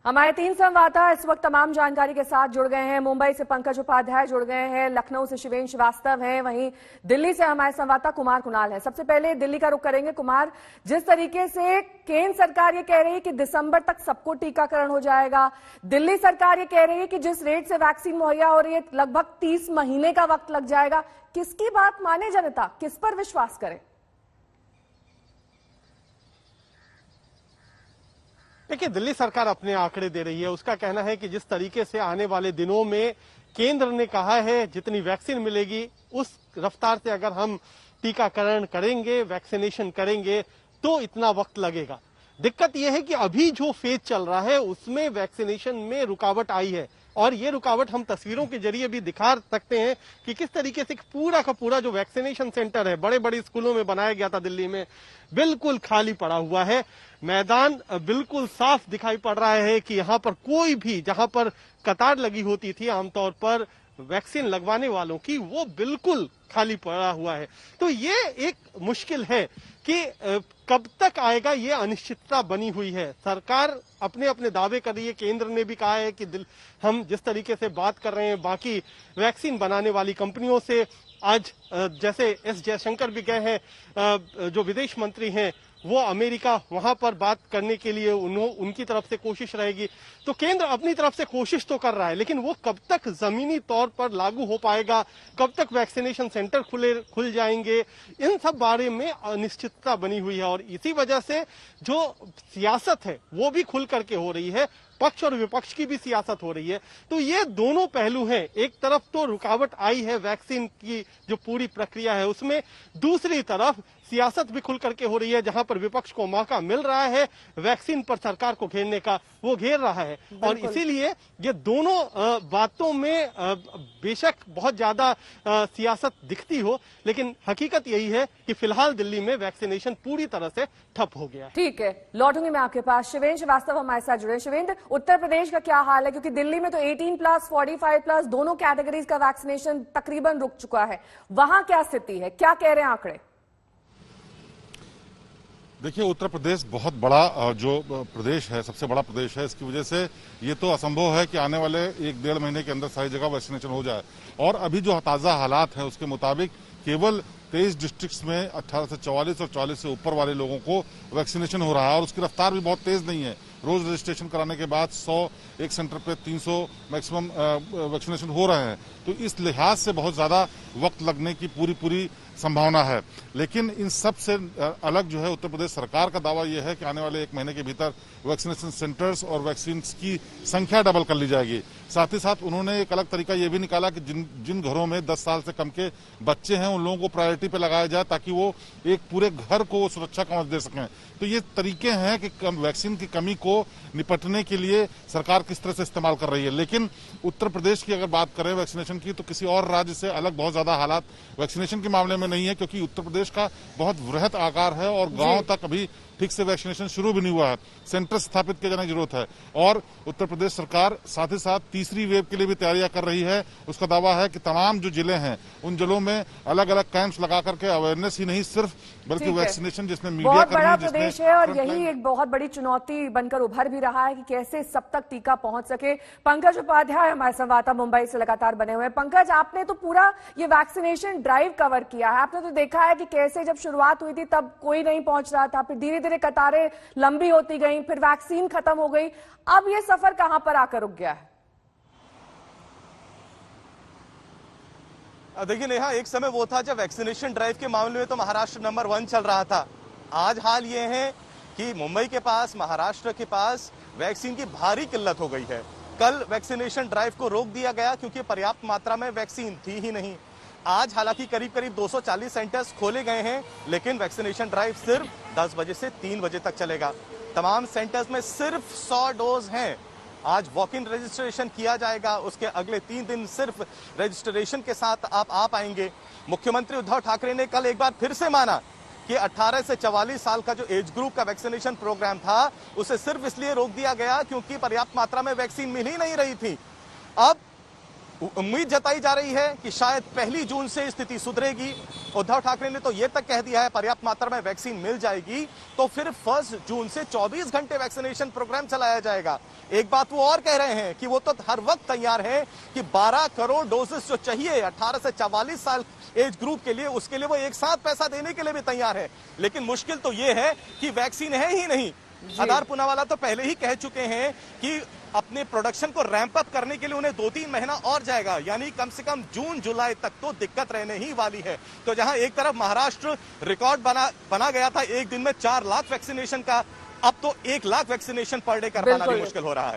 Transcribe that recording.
हमारे 3 संवाददाता इस वक्त तमाम जानकारी के साथ जुड़ गए हैं। मुंबई से पंकज उपाध्याय जुड़ गए हैं, लखनऊ से शिवेन श्रीवास्तव हैं, वहीं दिल्ली से हमारे संवाददाता कुमार कुणाल है। सबसे पहले दिल्ली का रुख करेंगे। कुमार, जिस तरीके से केंद्र सरकार ये कह रही है कि दिसंबर तक सबको टीकाकरण हो जाएगा, दिल्ली सरकार ये कह रही है कि जिस रेट से वैक्सीन मुहैया हो रही है लगभग 30 महीने का वक्त लग जाएगा, किसकी बात माने जनता, किस पर विश्वास करे? देखिए, दिल्ली सरकार अपने आंकड़े दे रही है। उसका कहना है कि जिस तरीके से आने वाले दिनों में केंद्र ने कहा है जितनी वैक्सीन मिलेगी उस रफ्तार से अगर हम टीकाकरण करेंगे, वैक्सीनेशन करेंगे तो इतना वक्त लगेगा। दिक्कत यह है कि अभी जो फेज चल रहा है उसमें वैक्सीनेशन में रुकावट आई है और ये रुकावट हम तस्वीरों के जरिए भी दिखा सकते हैं कि किस तरीके से पूरा का पूरा जो वैक्सीनेशन सेंटर है बड़े बड़े स्कूलों में बनाया गया था दिल्ली में, बिल्कुल खाली पड़ा हुआ है। मैदान बिल्कुल साफ दिखाई पड़ रहा है कि यहाँ पर कोई भी, जहां पर कतार लगी होती थी आमतौर पर वैक्सीन लगवाने वालों की, वो बिल्कुल खाली पड़ा हुआ है। तो ये एक मुश्किल है कि कब तक आएगा, ये अनिश्चितता बनी हुई है। सरकार अपने अपने दावे कर रही है, केंद्र ने भी कहा है कि हम जिस तरीके से बात कर रहे हैं बाकी वैक्सीन बनाने वाली कंपनियों से, आज जैसे एस जयशंकर भी गए हैं, जो विदेश मंत्री हैं वो अमेरिका, वहां पर बात करने के लिए उनकी तरफ से कोशिश रहेगी। तो केंद्र अपनी तरफ से कोशिश तो कर रहा है, लेकिन वो कब तक जमीनी तौर पर लागू हो पाएगा, कब तक वैक्सीनेशन सेंटर खुल जाएंगे, इन सब बारे में अनिश्चितता बनी हुई है। और इसी वजह से जो सियासत है वो भी खुल करके हो रही है, पक्ष और विपक्ष की भी सियासत हो रही है। तो ये दोनों पहलू हैं। एक तरफ तो रुकावट आई है वैक्सीन की जो पूरी प्रक्रिया है उसमें, दूसरी तरफ सियासत भी खुल करके हो रही है, जहां पर विपक्ष को मौका मिल रहा है वैक्सीन पर सरकार को घेरने का, वो घेर रहा है। और इसीलिए ये दोनों बातों में बेशक बहुत ज्यादा सियासत दिखती हो, लेकिन हकीकत यही है कि फिलहाल दिल्ली में वैक्सीनेशन पूरी तरह से ठप हो गया है। ठीक है, लौटूंगी मैं आपके पास। शिवेन श्रीवास्तव हमारे साथ जुड़े। शिवेंद्र, उत्तर प्रदेश का क्या हाल है? क्योंकि दिल्ली में तो 18+, 45+ दोनों कैटेगरीज का वैक्सीनेशन तकरीबन रुक चुका है, वहां क्या स्थिति है, क्या कह रहे हैं आंकड़े? देखिए, उत्तर प्रदेश बहुत बड़ा जो प्रदेश है, सबसे बड़ा प्रदेश है। इसकी वजह से ये तो असंभव है कि आने वाले 1-1.5 महीने के अंदर सारी जगह वैक्सीनेशन हो जाए। और अभी जो ताज़ा हालात हैं उसके मुताबिक केवल 23 डिस्ट्रिक्ट्स में 18 से 44 और 40 से ऊपर वाले लोगों को वैक्सीनेशन हो रहा है। और उसकी रफ्तार भी बहुत तेज नहीं है। रोज रजिस्ट्रेशन कराने के बाद 100, एक सेंटर पे 300 मैक्सिमम वैक्सीनेशन हो रहे हैं। तो इस लिहाज से बहुत ज्यादा वक्त लगने की पूरी संभावना है। लेकिन इन सब से अलग जो है उत्तर प्रदेश सरकार का दावा यह है कि आने वाले 1 महीने के भीतर वैक्सीनेशन सेंटर्स और वैक्सीन की संख्या डबल कर ली जाएगी। साथ ही साथ उन्होंने एक अलग तरीका यह भी निकाला कि जिन घरों में 10 साल से कम के बच्चे हैं उन लोगों को प्रायोरिटी पे लगाया जाए ताकि वो एक पूरे घर को सुरक्षा कवच दे सकें। तो ये तरीके हैं कि वैक्सीन की कमी को निपटने के लिए सरकार किस तरह से इस्तेमाल कर रही है। लेकिन उत्तर प्रदेश की अगर बात करें वैक्सीनेशन की, तो किसी और राज्य से अलग बहुत ज्यादा हालात वैक्सीनेशन के मामले में नहीं है, क्योंकि उत्तर प्रदेश का बहुत वृहद आकार है और गांव तक अभी ठीक से वैक्सीनेशन शुरू भी नहीं हुआ है। सेंटर स्थापित किए जाने की जरूरत है। और उत्तर प्रदेश सरकार साथ ही साथ तीसरी वेव के लिए भी तैयारियां कर रही है। उसका दावा है कि तमाम जो जिले हैं उन जिलों में अलग अलग कैंप्स लगा करके अवेयरनेस ही नहीं सिर्फ बल्कि वैक्सीनेशन, जिसमें मीडिया बहुत बड़ा प्रदेश है और यही एक बहुत बड़ी चुनौती बनकर उभर भी रहा है कि कैसे सब तक टीका पहुंच सके। पंकज उपाध्याय हमारे संवाददाता मुंबई से लगातार बने हुए हैं। पंकज, आपने तो पूरा ये वैक्सीनेशन ड्राइव कवर किया है, आपने तो देखा है कि कैसे जब शुरुआत हुई थी तब कोई नहीं पहुंच रहा था, फिर धीरे धीरे कतारें लंबी होती गई, फिर वैक्सीन खत्म हो गई, अब ये सफर कहां पर आकर रुक गया है? देखिए नेहा, एक समय वो था जब वैक्सीनेशन ड्राइव के मामले में तो महाराष्ट्र नंबर 1 चल रहा था। आज हाल ये है कि मुंबई के पास, महाराष्ट्र के पास वैक्सीन की भारी किल्लत हो गई है। कल वैक्सीनेशन ड्राइव को रोक दिया गया क्योंकि पर्याप्त मात्रा में वैक्सीन थी ही नहीं। आज हालांकि करीब 240 सेंटर्स खोले गए हैं, लेकिन वैक्सीनेशन ड्राइव सिर्फ 10 बजे से 3 बजे तक चलेगा। तमाम सेंटर्स में सिर्फ 100 डोज हैं। आज वॉक इन रजिस्ट्रेशन किया जाएगा, उसके अगले 3 दिन सिर्फ रजिस्ट्रेशन के साथ आप आ पाएंगे। मुख्यमंत्री उद्धव ठाकरे ने कल एक बार फिर से माना कि 18 से 44 साल का जो एज ग्रुप का वैक्सीनेशन प्रोग्राम था उसे सिर्फ इसलिए रोक दिया गया क्योंकि पर्याप्त मात्रा में वैक्सीन मिल ही नहीं रही थी। अब उम्मीद जताई जा रही है कि शायद 1 जून से स्थिति सुधरेगी। उद्धव ठाकरे ने तो यह तक कह दिया है पर्याप्त मात्रा में वैक्सीन मिल जाएगी तो फिर 1 जून से 24 घंटे वैक्सीनेशन प्रोग्राम चलाया जाएगा। एक बात वो और कह रहे हैं कि वो तो हर वक्त तैयार है कि 12 करोड़ डोजेस जो चाहिए 18 से 44 साल एज ग्रुप के लिए, उसके लिए वो एक साथ पैसा देने के लिए भी तैयार है। लेकिन मुश्किल तो ये है कि वैक्सीन है ही नहीं। आधार पूनावाला तो पहले ही कह चुके हैं कि अपने प्रोडक्शन को रैंप अप करने के लिए उन्हें 2-3 महीना और जाएगा, यानी कम से कम जून जुलाई तक तो दिक्कत रहने ही वाली है। तो जहां एक तरफ महाराष्ट्र रिकॉर्ड बना गया था एक दिन में 4 लाख वैक्सीनेशन का, अब तो 1 लाख वैक्सीनेशन पर डे कर पाना भी मुश्किल हो रहा है।